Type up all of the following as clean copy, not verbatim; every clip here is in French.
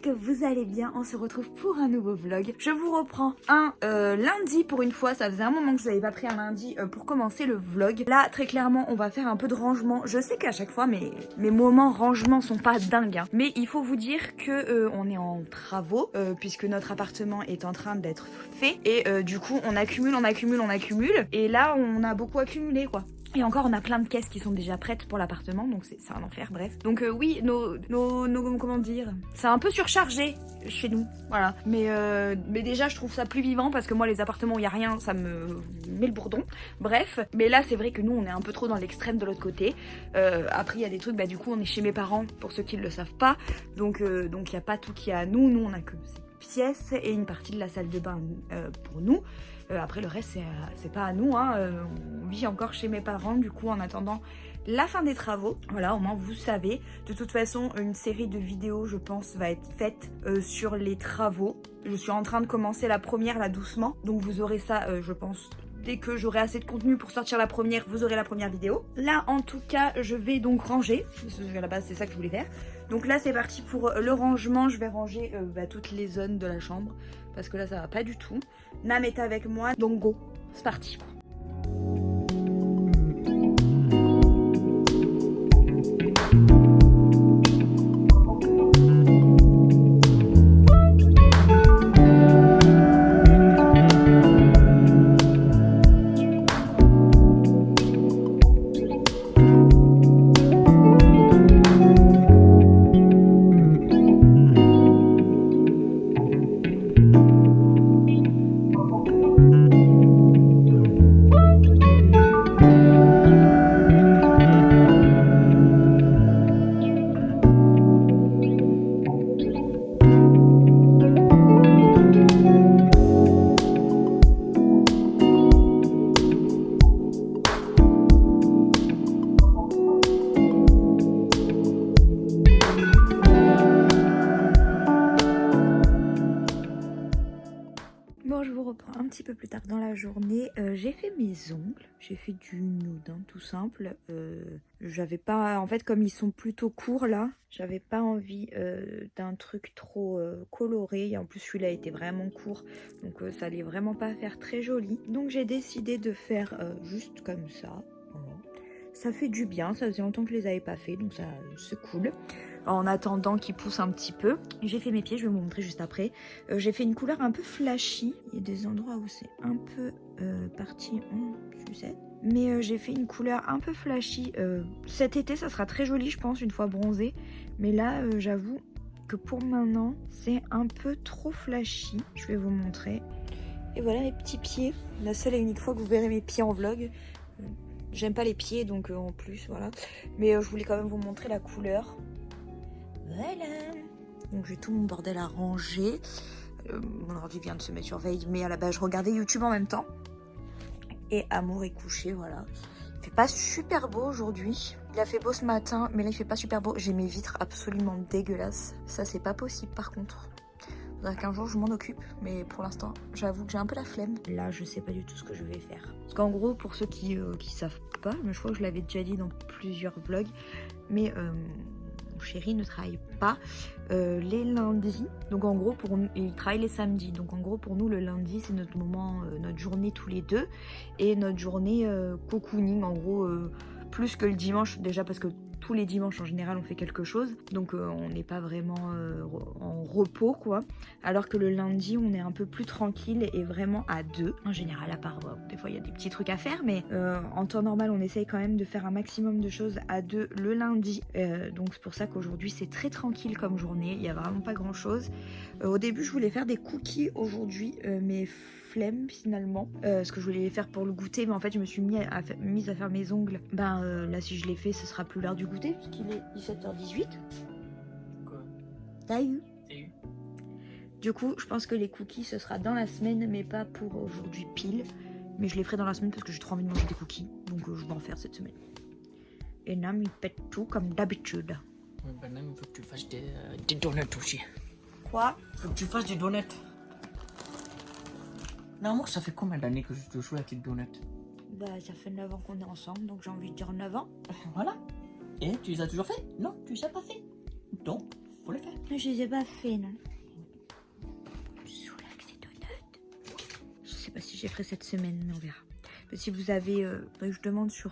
que vous allez bien. On se retrouve pour un nouveau vlog. Je vous reprends un lundi pour une fois. Ça faisait un moment que je n'avais pas pris un lundi pour commencer le vlog. Là, très clairement, on va faire un peu de rangement. Je sais qu'à chaque fois, mes moments rangement sont pas dingues. Hein. Mais il faut vous dire que on est en travaux puisque notre appartement est en train d'être fait. Et du coup, on accumule. Et là, on a beaucoup accumulé, quoi. Et encore, on a plein de caisses qui sont déjà prêtes pour l'appartement, donc c'est un enfer, bref. Donc oui, nos comment dire, c'est un peu surchargé chez nous, voilà. Mais déjà, je trouve ça plus vivant parce que moi, les appartements où il y a rien, ça me met le bourdon. Bref, mais là, c'est vrai que nous, on est un peu trop dans l'extrême de l'autre côté. Après, il y a des trucs, bah du coup, on est chez mes parents, pour ceux qui ne le savent pas. Donc il n'y a pas tout qui est à nous. Nous, on a que ces pièces et une partie de la salle de bain pour nous. Après le reste c'est pas à nous, hein. On vit encore chez mes parents du coup en attendant la fin des travaux. Voilà, au moins vous savez. De toute façon une série de vidéos je pense va être faite sur les travaux. Je suis en train de commencer la première là doucement. Donc vous aurez ça je pense. Dès que j'aurai assez de contenu pour sortir la première, vous aurez la première vidéo. Là, en tout cas, je vais donc ranger. À la base, c'est ça que je voulais faire. Donc là, c'est parti pour le rangement. Je vais ranger toutes les zones de la chambre. Parce que là, ça va pas du tout. Nam est avec moi. Donc go, c'est parti. Bon, je vous reprends un petit peu plus tard dans la journée. J'ai fait mes ongles, j'ai fait du nude, hein, tout simple. J'avais pas, en fait, comme ils sont plutôt courts là, j'avais pas envie d'un truc trop coloré. Et en plus, celui-là était vraiment court, donc ça allait vraiment pas faire très joli. Donc j'ai décidé de faire juste comme ça. Voilà. Ça fait du bien, ça faisait longtemps que je les avais pas fait, donc ça c'est cool. En attendant qu'ils poussent un petit peu. J'ai fait mes pieds, je vais vous montrer juste après. J'ai fait une couleur un peu flashy. Il y a des endroits où c'est un peu parti en sucette. Mais j'ai fait une couleur un peu flashy. Cet été, ça sera très joli, je pense, une fois bronzé. Mais là, j'avoue que pour maintenant, c'est un peu trop flashy. Je vais vous montrer. Et voilà mes petits pieds. La seule et unique fois que vous verrez mes pieds en vlog. J'aime pas les pieds, donc en plus, voilà. Mais je voulais quand même vous montrer la couleur. Voilà. Donc j'ai tout mon bordel à ranger. Mon ordi vient de se mettre sur veille, mais à la base je regardais YouTube en même temps. Et Amour est couché, voilà. Il fait pas super beau aujourd'hui. Il a fait beau ce matin, mais là il fait pas super beau. J'ai mes vitres absolument dégueulasses. Ça c'est pas possible par contre. Faudrait qu'un jour je m'en occupe, mais pour l'instant j'avoue que j'ai un peu la flemme. Là je sais pas du tout ce que je vais faire. Parce qu'en gros pour ceux qui savent pas, mais je crois que je l'avais déjà dit dans plusieurs vlogs, mais mon chéri ne travaille pas les lundis, donc en gros il travaille les samedis, donc en gros pour nous le lundi c'est notre moment, notre journée tous les deux, et notre journée cocooning en gros, plus que le dimanche déjà parce que tous les dimanches en général on fait quelque chose, donc on n'est pas vraiment en repos quoi, alors que le lundi on est un peu plus tranquille et vraiment à deux en général, à part des fois il y a des petits trucs à faire, mais en temps normal on essaye quand même de faire un maximum de choses à deux le lundi, donc c'est pour ça qu'aujourd'hui c'est très tranquille comme journée, il n'y a vraiment pas grand chose. Au début je voulais faire des cookies aujourd'hui, mais flemme finalement, ce que je voulais les faire pour le goûter, mais en fait je me suis mise à faire mes ongles. Là si je les fais ce sera plus l'heure du goûter parce qu'il est 17h18. Quoi? T'as eu? T'as eu? Du coup je pense que les cookies ce sera dans la semaine, mais pas pour aujourd'hui pile, mais je les ferai dans la semaine parce que j'ai trop envie de manger des cookies, donc je vais en faire cette semaine. Et Nam il pète tout comme d'habitude. Ouais, bah non, il faut que tu fasses des donuts aussi. Quoi? Faut que tu fasses des donuts. Non, moi, ça fait combien d'années que je te joue à tes donuts? Bah ça fait 9 ans qu'on est ensemble, donc j'ai envie de dire 9 ans. Voilà. Et tu les as toujours fait? Non, tu les as pas fait. Donc, Faut le faire. Mais je les ai pas fait, non. Sous l'accès donut. Je sais pas si j'ai fait cette semaine, mais on verra. Mais si vous avez... je demande sur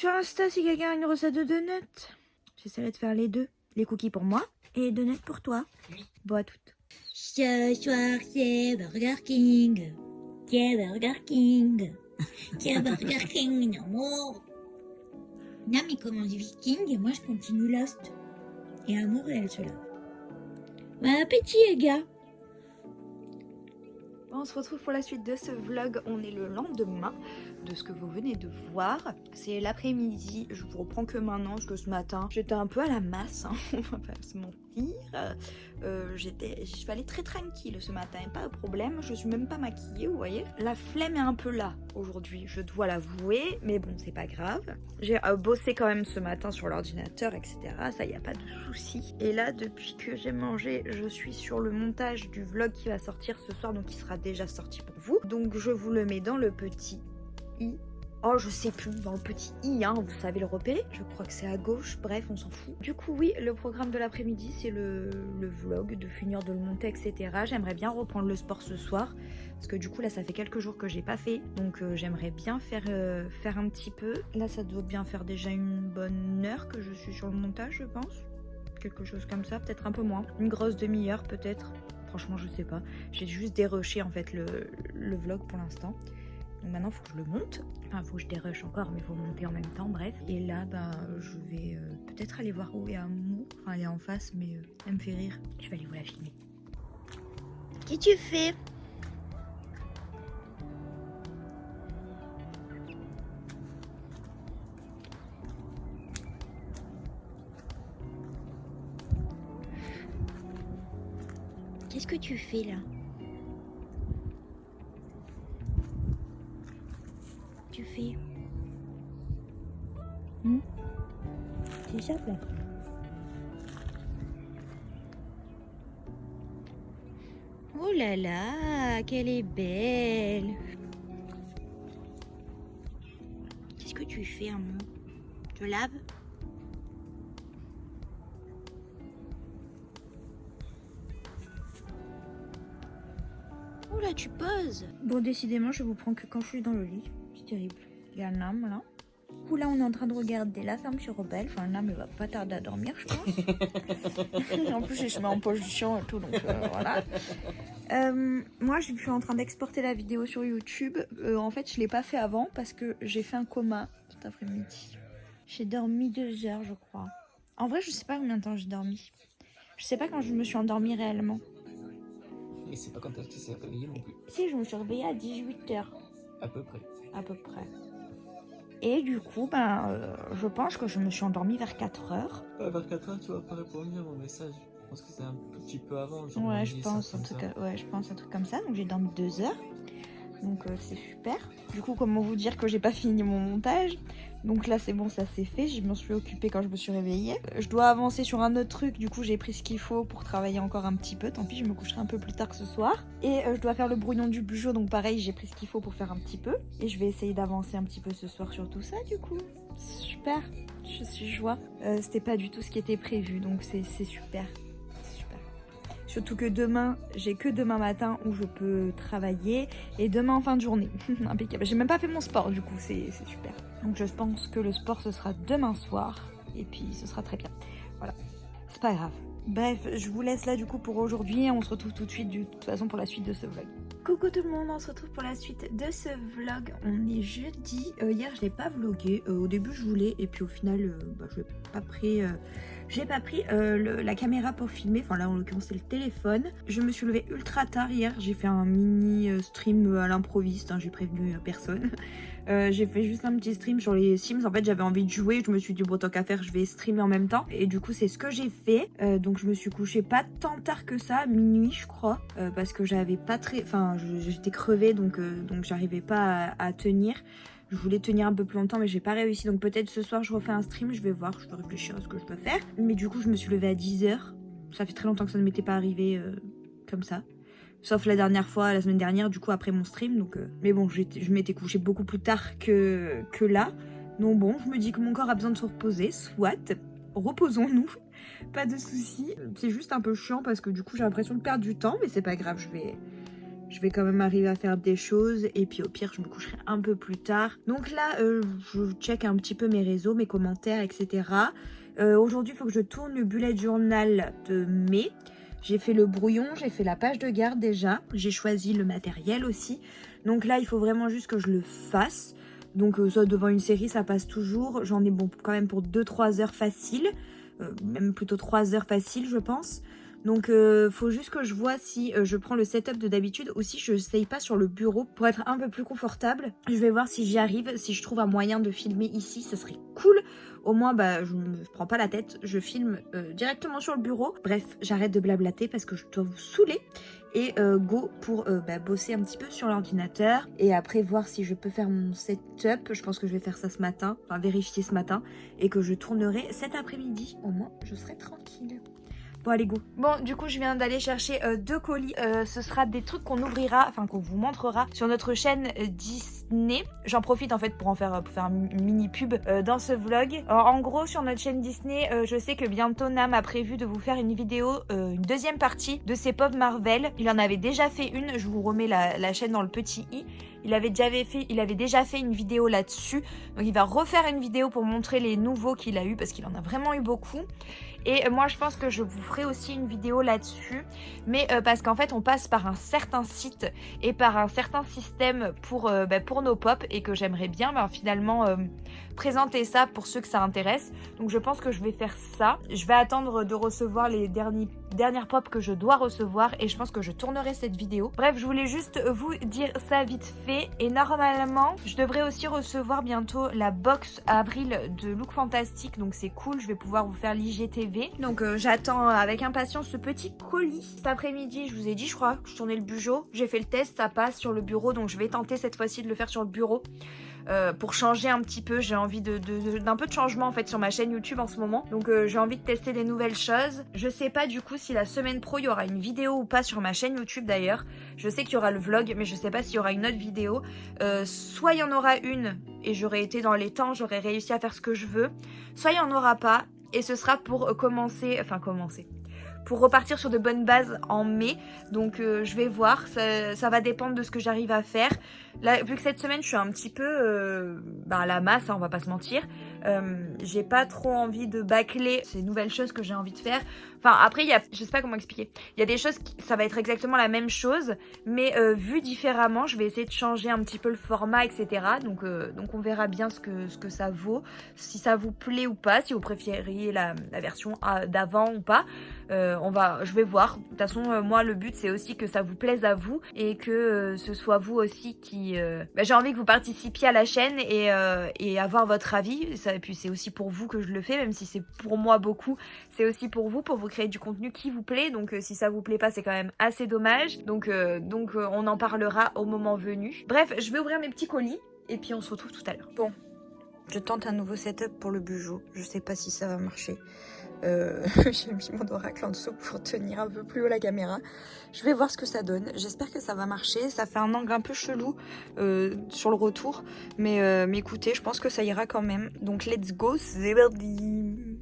Insta si quelqu'un a une recette de donuts. J'essaierai de faire les deux. Les cookies pour moi et les donuts pour toi. Oui. Bon, à toutes. Ce soir, c'est Burger King. C'est Burger King. C'est Burger King, mon amour. Non, mais comme on dit Viking, et moi je continue Lost. Et Amour, elle se lave. Bon appétit, les gars. On se retrouve pour la suite de ce vlog. On est le lendemain de ce que vous venez de voir. C'est l'après-midi. Je vous reprends que maintenant parce que ce matin j'étais un peu à la masse, hein, on va pas se mentir. Je suis allée très tranquille ce matin, pas de problème. Je suis même pas maquillée, vous voyez. La flemme est un peu là aujourd'hui, je dois l'avouer, mais bon, c'est pas grave. J'ai bossé quand même ce matin sur l'ordinateur, etc. Ça, y a pas de souci. Et là, depuis que j'ai mangé, je suis sur le montage du vlog qui va sortir ce soir, donc il sera déjà sorti pour vous. Donc je vous le mets dans le petit i. Oh, je sais plus, dans le petit i, hein, vous savez le repérer. Je crois que c'est à gauche, bref, on s'en fout. Du coup, oui, le programme de l'après-midi, c'est le vlog, de finir de le monter, etc. J'aimerais bien reprendre le sport ce soir, parce que du coup, là, ça fait quelques jours que j'ai pas fait. Donc, j'aimerais bien faire un petit peu. Là, ça doit bien faire déjà une bonne heure que je suis sur le montage, je pense. Quelque chose comme ça, peut-être un peu moins. Une grosse demi-heure, peut-être. Franchement, je sais pas. J'ai juste dérushé, en fait, le vlog pour l'instant. Donc maintenant, il faut que je le monte. Enfin, il faut que je dérush encore, mais il faut monter en même temps, bref. Et là, je vais peut-être aller voir où est Amour. Enfin, elle est en face, mais elle me fait rire. Je vais aller vous la filmer. Qu'est-ce que tu fais? Qu'est-ce que tu fais là? Tu fais C'est ça là. Oh là là, qu'elle est belle. Qu'est-ce que tu fais, amour? Tu laves? Oh là, tu poses. Bon, décidément, je vous prends que quand je suis dans le lit. C'est terrible. Il y a Nam là. Du coup, là, on est en train de regarder La Ferme sur Rebelle. Enfin, Nam, elle va pas tarder à dormir, je pense. En plus, je se met en position et tout, donc voilà. Moi, je suis en train d'exporter la vidéo sur YouTube. En fait, je l'ai pas fait avant parce que j'ai fait un coma cet après-midi. J'ai dormi 2 heures, je crois. En vrai, je sais pas combien de temps j'ai dormi. Je sais pas quand je me suis endormie réellement. Et c'est pas quand est-ce que c'est réveillé non plus. Si, je me suis réveillée à 18h. À peu près. À peu près. Et du coup, je pense que je me suis endormie vers 4h. Vers 4h, tu vas pas répondre à mon message. Je pense que c'est un tout petit peu avant. Genre Ouais, je pense un truc comme ça. Donc j'ai dormi 2 heures. Donc c'est super. Du coup, comment vous dire que j'ai pas fini mon montage? Donc là c'est bon, ça c'est fait. Je m'en suis occupée quand je me suis réveillée. Je dois avancer sur un autre truc. Du coup j'ai pris ce qu'il faut pour travailler encore un petit peu. Tant pis, je me coucherai un peu plus tard que ce soir. Et je dois faire le brouillon du bugeot. Donc pareil, j'ai pris ce qu'il faut pour faire un petit peu. Et je vais essayer d'avancer un petit peu ce soir sur tout ça du coup. Super, je suis joie. C'était pas du tout ce qui était prévu. Donc c'est super. Surtout que demain, j'ai que demain matin où je peux travailler et demain en fin de journée. Impeccable. J'ai même pas fait mon sport du coup, c'est super. Donc je pense que le sport ce sera demain soir et puis ce sera très bien. Voilà, c'est pas grave. Bref, je vous laisse là du coup pour aujourd'hui et on se retrouve tout de suite de toute façon pour la suite de ce vlog. Coucou tout le monde, on se retrouve pour la suite de ce vlog. On est jeudi. Hier je l'ai pas vlogué. Au début je voulais et puis au final je l'ai pas pris. J'ai pas pris la caméra pour filmer, enfin là en l'occurrence c'est le téléphone. Je me suis levée ultra tard hier, j'ai fait un mini stream à l'improviste, hein, j'ai prévenu personne. J'ai fait juste un petit stream sur les Sims, en fait j'avais envie de jouer, je me suis dit bon tant qu'à faire je vais streamer en même temps. Et du coup c'est ce que j'ai fait, donc je me suis couchée pas tant tard que ça, minuit je crois, parce que j'avais pas très... Enfin j'étais crevée donc j'arrivais pas à tenir. Je voulais tenir un peu plus longtemps mais j'ai pas réussi, donc peut-être ce soir je refais un stream, je vais voir, je vais réfléchir à ce que je dois faire. Mais du coup je me suis levée à 10h, ça fait très longtemps que ça ne m'était pas arrivé comme ça. Sauf la dernière fois, la semaine dernière, du coup après mon stream, donc... Mais bon, je m'étais couchée beaucoup plus tard que là. Donc bon, je me dis que mon corps a besoin de se reposer, soit. reposons-nous, pas de soucis. C'est juste un peu chiant parce que du coup j'ai l'impression de perdre du temps, mais c'est pas grave, je vais quand même arriver à faire des choses et puis au pire je me coucherai un peu plus tard. Donc là je check un petit peu mes réseaux, mes commentaires, etc. Aujourd'hui il faut que je tourne le bullet journal de mai. J'ai fait le brouillon, j'ai fait la page de garde déjà, j'ai choisi le matériel aussi. Donc là il faut vraiment juste que je le fasse. Donc ça devant une série ça passe toujours. J'en ai bon quand même pour 2-3 heures facile. Même plutôt 3 heures facile je pense. Donc faut juste que je vois si je prends le setup de d'habitude ou si je n'essaye pas sur le bureau pour être un peu plus confortable. Je vais voir si j'y arrive, si je trouve un moyen de filmer ici, ça serait cool. Au moins bah je me prends pas la tête, je filme directement sur le bureau. Bref, j'arrête de blablater parce que je dois vous saouler. Et go pour bosser un petit peu sur l'ordinateur. Et après voir si je peux faire mon setup. Je pense que je vais faire ça ce matin, enfin vérifier ce matin. Et que je tournerai cet après-midi. Au moins je serai tranquille. Bon allez go. Bon du coup je viens d'aller chercher 2 colis. Ce sera des trucs qu'on ouvrira, enfin qu'on vous montrera sur notre chaîne Disney. J'en profite en fait pour faire une mini pub dans ce vlog. En gros sur notre chaîne Disney, je sais que bientôt Nam a prévu de vous faire une vidéo, une deuxième partie de ses pop Marvel. Il en avait déjà fait une, je vous remets la chaîne dans le petit i. Il avait déjà fait une vidéo là-dessus. Donc il va refaire une vidéo pour montrer les nouveaux qu'il a eu parce qu'il en a vraiment eu beaucoup. Et moi je pense que je vous ferai aussi une vidéo là-dessus. Mais parce qu'en fait on passe par un certain site et par un certain système pour nos pop. Et que j'aimerais bien finalement présenter ça pour ceux que ça intéresse. Donc je pense que je vais faire ça. Je vais attendre de recevoir les dernières pop que je dois recevoir. Et je pense que je tournerai cette vidéo. Bref, je voulais juste vous dire ça vite fait. Et normalement, je devrais aussi recevoir bientôt la box avril de Look Fantastique. Donc c'est cool, je vais pouvoir vous faire l'IGTV. Donc j'attends avec impatience ce petit colis. Cet après-midi, je vous ai dit, je crois, que je tournais le Bujo. J'ai fait le test, ça passe sur le bureau. Donc je vais tenter cette fois-ci de le faire sur le bureau. Pour changer un petit peu, j'ai envie d'un peu de changement en fait sur ma chaîne YouTube en ce moment. Donc j'ai envie de tester des nouvelles choses. Je sais pas du coup si la semaine pro il y aura une vidéo ou pas sur ma chaîne YouTube d'ailleurs. Je sais qu'il y aura le vlog mais je sais pas s'il y aura une autre vidéo. Soit il y en aura une et j'aurai été dans les temps, j'aurai réussi à faire ce que je veux. Soit il y en aura pas et ce sera pour commencer. Pour repartir sur de bonnes bases en mai. Donc je vais voir, ça va dépendre de ce que j'arrive à faire. Là, vu que cette semaine je suis un petit peu à la masse, hein, on va pas se mentir. J'ai pas trop envie de bâcler ces nouvelles choses que j'ai envie de faire. Enfin après, je sais pas comment expliquer. Il y a des choses, ça va être exactement la même chose, mais vu différemment, je vais essayer de changer un petit peu le format, etc. Donc on verra bien ce que ça vaut, si ça vous plaît ou pas, si vous préfériez la version d'avant ou pas. Je vais voir. De toute façon, moi, le but, c'est aussi que ça vous plaise à vous et que ce soit vous aussi qui... j'ai envie que vous participiez à la chaîne et avoir votre avis. Et puis, c'est aussi pour vous que je le fais, même si c'est pour moi beaucoup. C'est aussi pour vous créer du contenu qui vous plaît. Donc, si ça vous plaît pas, c'est quand même assez dommage. Donc, on en parlera au moment venu. Bref, je vais ouvrir mes petits colis et puis on se retrouve tout à l'heure. Bon, je tente un nouveau setup pour le Bujo. Je sais pas si ça va marcher. J'ai mis mon oracle en dessous pour tenir un peu plus haut la caméra. Je vais voir ce que ça donne. J'espère que ça va marcher. Ça fait un angle un peu chelou sur le retour. Mais écoutez, je pense que ça ira quand même. Donc let's go, c'est parti.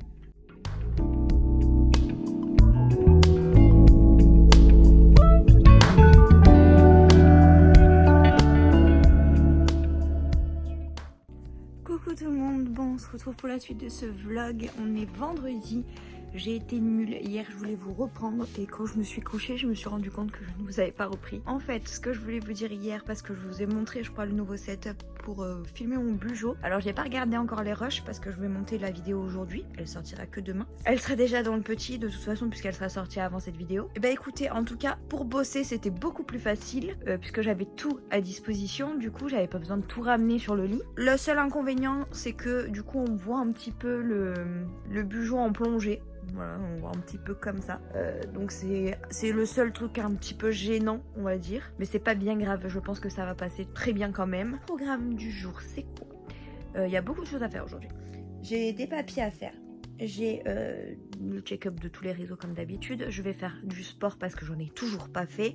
Coucou tout le monde, bon on se retrouve pour la suite de ce vlog, on est vendredi, j'ai été nulle, hier je voulais vous reprendre et quand je me suis couchée je me suis rendu compte que je ne vous avais pas repris. En fait ce que je voulais vous dire hier parce que je vous ai montré je crois le nouveau setup pour filmer mon Bujo. Alors j'ai pas regardé encore les rushs parce que je vais monter la vidéo aujourd'hui, elle sortira que demain. Elle sera déjà dans le petit de toute façon puisqu'elle sera sortie avant cette vidéo. Et bah écoutez en tout cas pour bosser c'était beaucoup plus facile puisque j'avais tout à disposition, du coup j'avais pas besoin de tout ramener sur le lit. Le seul inconvénient c'est que du coup on voit un petit peu le Bujo en plongée. Voilà, on voit un petit peu comme ça. Donc c'est le seul truc un petit peu gênant, on va dire. Mais c'est pas bien grave, je pense que ça va passer très bien quand même. Le programme du jour, c'est quoi ? Y a beaucoup de choses à faire aujourd'hui. J'ai des papiers à faire. J'ai le check-up de tous les réseaux comme d'habitude. Je vais faire du sport parce que j'en ai toujours pas fait.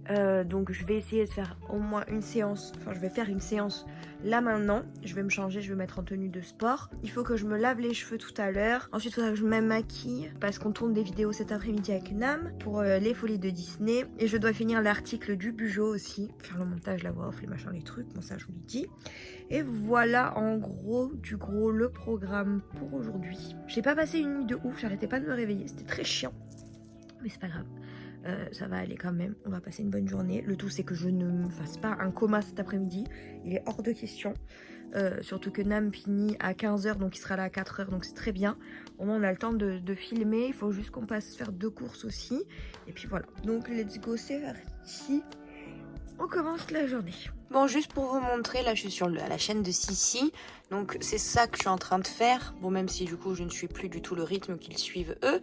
Donc je vais essayer de faire au moins une séance, enfin je vais faire une séance là maintenant. Je vais me changer, je vais mettre en tenue de sport. Il faut que je me lave les cheveux tout à l'heure. Ensuite il faudra que je me maquille parce qu'on tourne des vidéos cet après-midi avec Nam pour les folies de Disney. Et je dois finir l'article du Bujo aussi, faire le montage, la voix off, les machins, les trucs, bon ça je vous l'ai dit. Et voilà en gros du gros le programme pour aujourd'hui. J'ai pas passé une nuit de ouf, j'arrêtais pas de me réveiller, c'était très chiant. Mais c'est pas grave. Ça va aller quand même, on va passer une bonne journée. Le tout c'est que je ne me fasse pas un coma cet après-midi, il est hors de question. Surtout que Nam finit à 15h, donc il sera là à 4h, donc c'est très bien. Au moins on a le temps de filmer, il faut juste qu'on passe faire 2 courses aussi. Et puis voilà, donc let's go, c'est parti. On commence la journée. Bon, juste pour vous montrer, là je suis sur la chaîne de Sissi. Donc c'est ça que je suis en train de faire. Bon, même si du coup je ne suis plus du tout le rythme qu'ils suivent eux.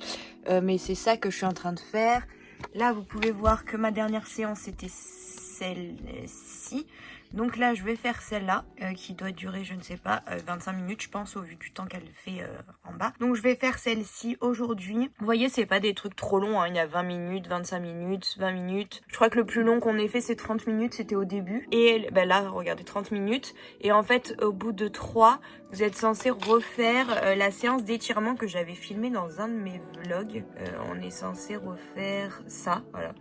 Mais c'est ça que je suis en train de faire. Là vous pouvez voir que ma dernière séance c'était celle-ci. Donc là je vais faire celle-là qui doit durer je ne sais pas 25 minutes je pense au vu du temps qu'elle fait en bas. Donc je vais faire celle-ci aujourd'hui. Vous voyez c'est pas des trucs trop longs hein. Il y a 20 minutes, 25 minutes, 20 minutes. Je crois que le plus long qu'on ait fait c'est 30 minutes, c'était au début. Et ben là regardez 30 minutes. Et en fait au bout de 3 vous êtes censé refaire la séance d'étirement que j'avais filmée dans un de mes vlogs. On est censé refaire ça, voilà.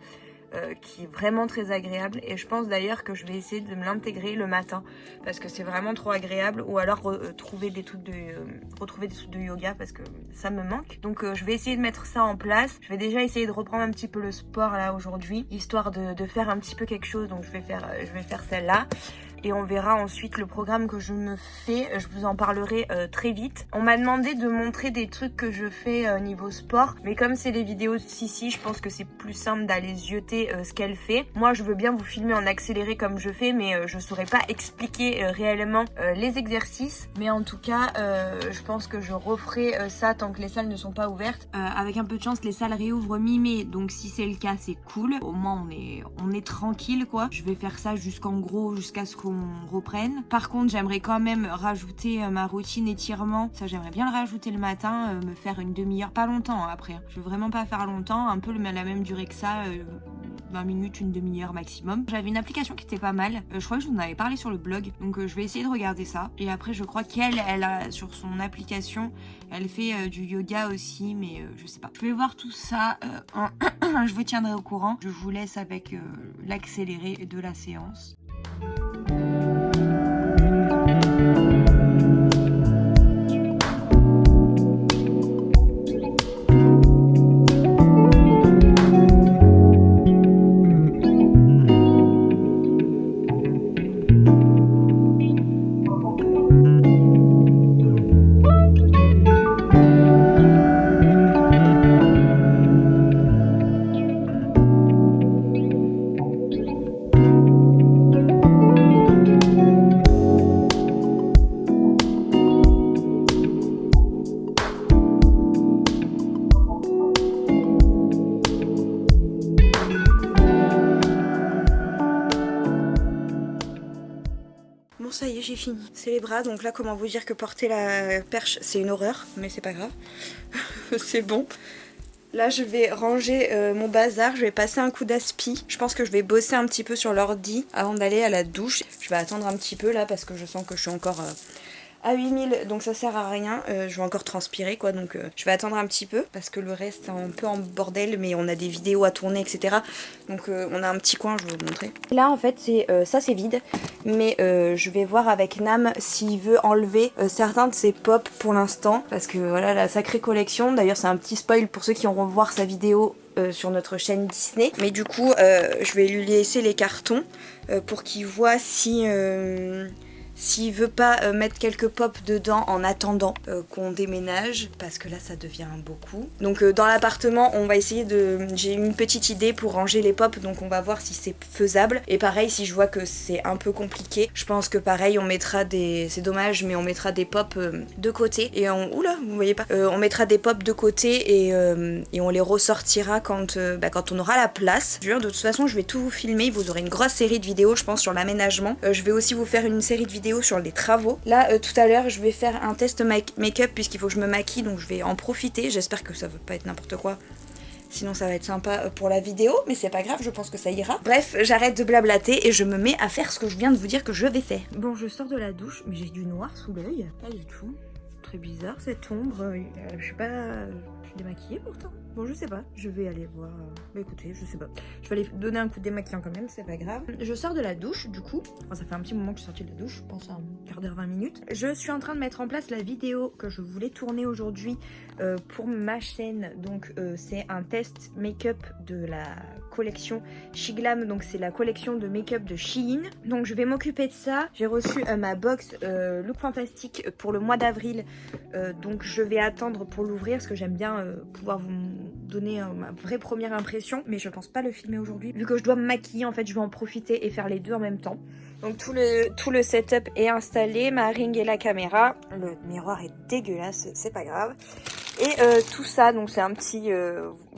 Qui est vraiment très agréable et je pense d'ailleurs que je vais essayer de me l'intégrer le matin parce que c'est vraiment trop agréable ou alors retrouver des trucs de yoga parce que ça me manque. Donc je vais essayer de mettre ça en place. Je vais déjà essayer de reprendre un petit peu le sport là aujourd'hui histoire de faire un petit peu quelque chose. Donc je vais faire celle-là. Et on verra ensuite le programme que je me fais. Je vous en parlerai très vite. On m'a demandé de montrer des trucs que je fais niveau sport. Mais comme c'est les vidéos de Sissi, je pense que c'est plus simple d'aller zioter ce qu'elle fait. Moi, je veux bien vous filmer en accéléré comme je fais. Mais je saurais pas expliquer réellement les exercices. Mais en tout cas, je pense que je referai ça tant que les salles ne sont pas ouvertes. Avec un peu de chance, les salles réouvrent mi-mai. Donc si c'est le cas, c'est cool. Au moins, on est tranquille quoi. Je vais faire ça jusqu'à ce qu'on reprenne. Par contre j'aimerais quand même rajouter ma routine étirement, ça j'aimerais bien le rajouter le matin, me faire une demi-heure, pas longtemps hein, après, je veux vraiment pas faire longtemps, un peu la même durée que ça, 20 minutes, une demi-heure maximum. J'avais une application qui était pas mal, je crois que je vous en avais parlé sur le blog, donc je vais essayer de regarder ça. Et après je crois qu'elle a sur son application, elle fait du yoga aussi, mais je sais pas. Je vais voir tout ça, je vous tiendrai au courant. Je vous laisse avec l'accéléré de la séance. Bon ça y est, j'ai fini. C'est les bras, donc là comment vous dire que porter la perche c'est une horreur, mais c'est pas grave. C'est bon. Là je vais ranger mon bazar, je vais passer un coup d'aspi. Je pense que je vais bosser un petit peu sur l'ordi avant d'aller à la douche. Je vais attendre un petit peu là parce que je sens que je suis encore à 8000, donc ça sert à rien. Je vais encore transpirer quoi, donc je vais attendre un petit peu parce que le reste c'est un peu en bordel, mais on a des vidéos à tourner etc. Donc on a un petit coin, je vais vous montrer. Là en fait c'est ça c'est vide, mais je vais voir avec Nam s'il veut enlever certains de ses pops pour l'instant, parce que voilà la sacrée collection. D'ailleurs c'est un petit spoil pour ceux qui vont revoir sa vidéo sur notre chaîne Disney, mais du coup je vais lui laisser les cartons pour qu'il voit si s'il veut pas mettre quelques pops dedans en attendant qu'on déménage, parce que là ça devient beaucoup. Donc dans l'appartement on va essayer de... J'ai une petite idée pour ranger les pops, donc on va voir si c'est faisable. Et pareil si je vois que c'est un peu compliqué, je pense que pareil on mettra des... C'est dommage mais on mettra des pops de côté. Et on... Oula, vous voyez pas, on mettra des pops de côté et on les ressortira quand on aura la place. De toute façon je vais tout vous filmer, vous aurez une grosse série de vidéos je pense sur l'aménagement. Je vais aussi vous faire une série de vidéos sur les travaux. Là tout à l'heure je vais faire un test make-up puisqu'il faut que je me maquille, donc je vais en profiter. J'espère que ça va pas être n'importe quoi. sinon ça va être sympa pour la vidéo, mais c'est pas grave, je pense que ça ira. Bref, j'arrête de blablater et je me mets à faire ce que je viens de vous dire que je vais faire. Bon, je sors de la douche, mais j'ai du noir sous l'œil. Pas du tout. Très bizarre cette ombre. Je suis pas... Je suis démaquillée pourtant. Bon, je sais pas. Je vais aller voir... Bah écoutez, je sais pas. Je vais aller donner un coup de démaquillant quand même, c'est pas grave. Je sors de la douche, du coup. Enfin, ça fait un petit moment que je suis sortie de la douche. Je pense à un quart d'heure, 20 minutes. Je suis en train de mettre en place la vidéo que je voulais tourner aujourd'hui pour ma chaîne. Donc, c'est un test make-up de la collection Shiglam. Donc, c'est la collection de make-up de Shein. Donc, je vais m'occuper de ça. J'ai reçu ma box Look Fantastique pour le mois d'avril. Donc, je vais attendre pour l'ouvrir parce que j'aime bien pouvoir vous donner ma vraie première impression, mais je pense pas le filmer aujourd'hui vu que je dois me maquiller. En fait, je vais en profiter et faire les deux en même temps. Donc tout le setup est installé, ma ring et la caméra. Le miroir est dégueulasse, c'est pas grave. Et tout ça, donc c'est un petit...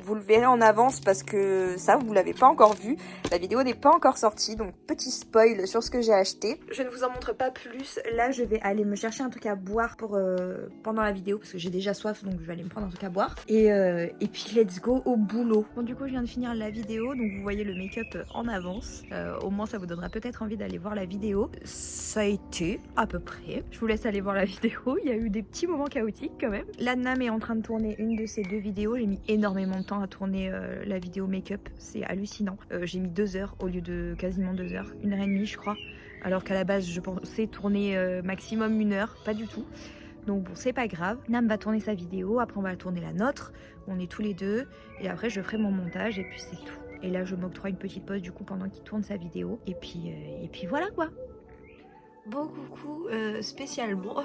vous le verrez en avance parce que ça, vous l'avez pas encore vu. La vidéo n'est pas encore sortie, donc petit spoil sur ce que j'ai acheté. Je ne vous en montre pas plus. Là, je vais aller me chercher un truc à boire pour pendant la vidéo parce que j'ai déjà soif, donc je vais aller me prendre un truc à boire. Et puis, let's go au boulot. Bon, du coup, je viens de finir la vidéo, donc vous voyez le make-up en avance. Au moins, ça vous donnera peut-être envie d'aller voir la vidéo. Ça a été à peu près. Je vous laisse aller voir la vidéo. Il y a eu des petits moments chaotiques quand même. Là, Nam est en train de tourner une de ces deux vidéos. J'ai mis énormément de temps à tourner la vidéo make-up, c'est hallucinant. J'ai mis 2 heures au lieu de quasiment 2 heures, 1h30 je crois, alors qu'à la base je pensais tourner maximum 1 heure, pas du tout. Donc bon, c'est pas grave. Nam va tourner sa vidéo, après on va tourner la nôtre, on est tous les deux, et après je ferai mon montage et puis c'est tout. Et là je m'octroie une petite pause du coup pendant qu'il tourne sa vidéo, et puis voilà quoi. Bon coucou, spécialement,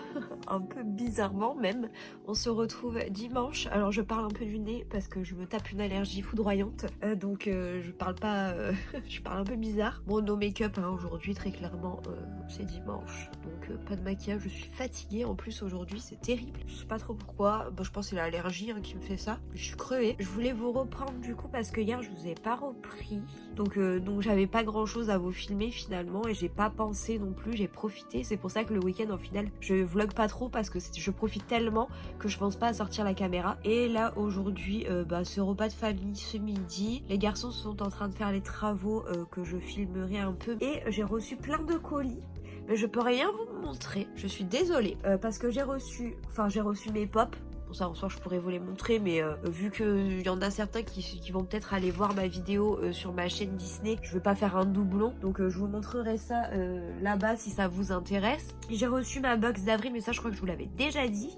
un peu bizarrement même, on se retrouve dimanche. Alors je parle un peu du nez parce que je me tape une allergie foudroyante, donc je parle pas, je parle un peu bizarre. Bon, no make-up hein, aujourd'hui très clairement, c'est dimanche, donc pas de maquillage, je suis fatiguée en plus aujourd'hui, c'est terrible. Je sais pas trop pourquoi, bon, je pense que c'est l'allergie hein, qui me fait ça, je suis crevée. Je voulais vous reprendre du coup parce que hier je vous ai pas repris, donc j'avais pas grand chose à vous filmer finalement et j'ai pas pensé non plus, j'ai profité. C'est pour ça que le week-end en final je vlog pas trop parce que je profite tellement que je pense pas à sortir la caméra. Et là aujourd'hui ce repas de famille ce midi, les garçons sont en train de faire les travaux que je filmerai un peu et j'ai reçu plein de colis. Mais je peux rien vous montrer, je suis désolée parce que j'ai reçu mes pops. Ça en soi je pourrais vous les montrer, mais vu qu'il y en a certains qui vont peut-être aller voir ma vidéo sur ma chaîne Disney, je vais pas faire un doublon, donc je vous montrerai ça là-bas si ça vous intéresse. J'ai reçu ma box d'avril, mais ça je crois que je vous l'avais déjà dit.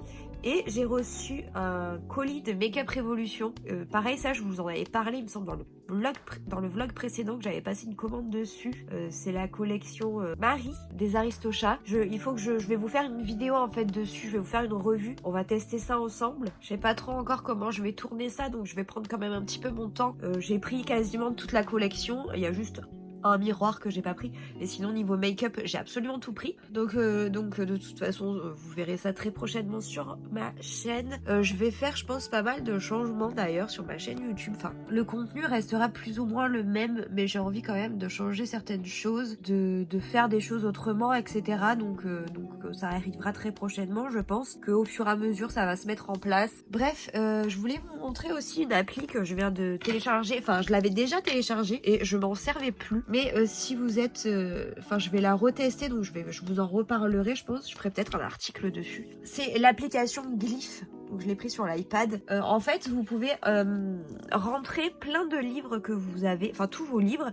Et j'ai reçu un colis de Make Up Révolution. Pareil, ça je vous en avais parlé, il me semble, dans le vlog précédent que j'avais passé une commande dessus. C'est la collection Marie des Aristochats. Je vais vous faire une vidéo en fait dessus, je vais vous faire une revue. On va tester ça ensemble. Je sais pas trop encore comment je vais tourner ça, donc je vais prendre quand même un petit peu mon temps. J'ai pris quasiment toute la collection, il y a juste un miroir que j'ai pas pris, et sinon niveau make-up j'ai absolument tout pris, donc de toute façon vous verrez ça très prochainement sur ma chaîne. Je vais faire je pense pas mal de changements d'ailleurs sur ma chaîne YouTube, enfin le contenu restera plus ou moins le même, mais j'ai envie quand même de changer certaines choses, de faire des choses autrement, etc. Donc ça arrivera très prochainement. Je pense qu'au fur et à mesure ça va se mettre en place. Bref, je voulais vous montrer aussi une appli que je viens de télécharger, enfin je l'avais déjà téléchargée et je m'en servais plus. Mais si vous êtes... je vais la retester, donc je vous en reparlerai, je pense. Je ferai peut-être un article dessus. C'est l'application Glyph. Donc je l'ai pris sur l'iPad. En fait, vous pouvez rentrer plein de livres que vous avez, enfin tous vos livres,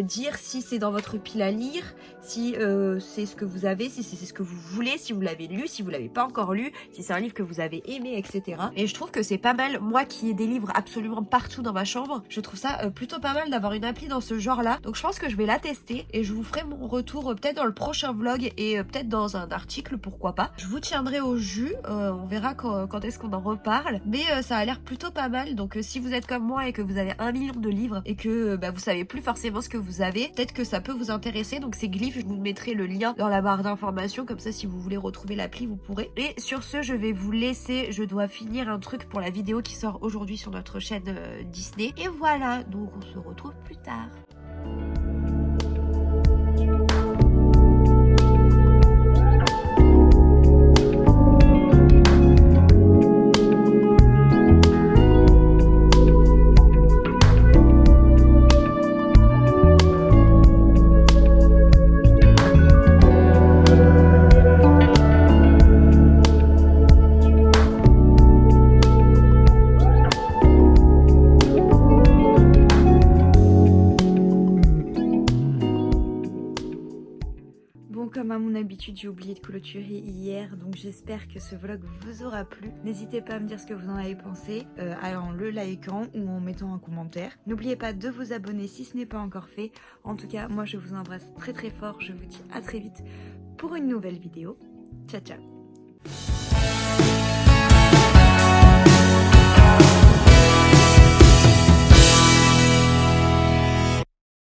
dire si c'est dans votre pile à lire, si c'est ce que vous avez, si c'est ce que vous voulez, si vous l'avez lu, si vous l'avez pas encore lu, si c'est un livre que vous avez aimé, etc. Et je trouve que c'est pas mal, moi qui ai des livres absolument partout dans ma chambre, je trouve ça plutôt pas mal d'avoir une appli dans ce genre-là. Donc je pense que je vais la tester et je vous ferai mon retour peut-être dans le prochain vlog et peut-être dans un article, pourquoi pas. Je vous tiendrai au jus, on verra quand est-ce qu'on en reparle, mais ça a l'air plutôt pas mal. Donc si vous êtes comme moi et que vous avez 1 million de livres et que vous savez plus forcément ce que vous avez, peut-être que ça peut vous intéresser. Donc c'est Glyph, je vous mettrai le lien dans la barre d'informations, comme ça si vous voulez retrouver l'appli vous pourrez. Et sur ce je vais vous laisser, je dois finir un truc pour la vidéo qui sort aujourd'hui sur notre chaîne Disney. Et voilà, donc on se retrouve plus tard. Bon, comme à mon habitude, j'ai oublié de clôturer hier, donc j'espère que ce vlog vous aura plu. N'hésitez pas à me dire ce que vous en avez pensé, en le likant ou en mettant un commentaire. N'oubliez pas de vous abonner si ce n'est pas encore fait. En tout cas, moi je vous embrasse très très fort, je vous dis à très vite pour une nouvelle vidéo. Ciao ciao.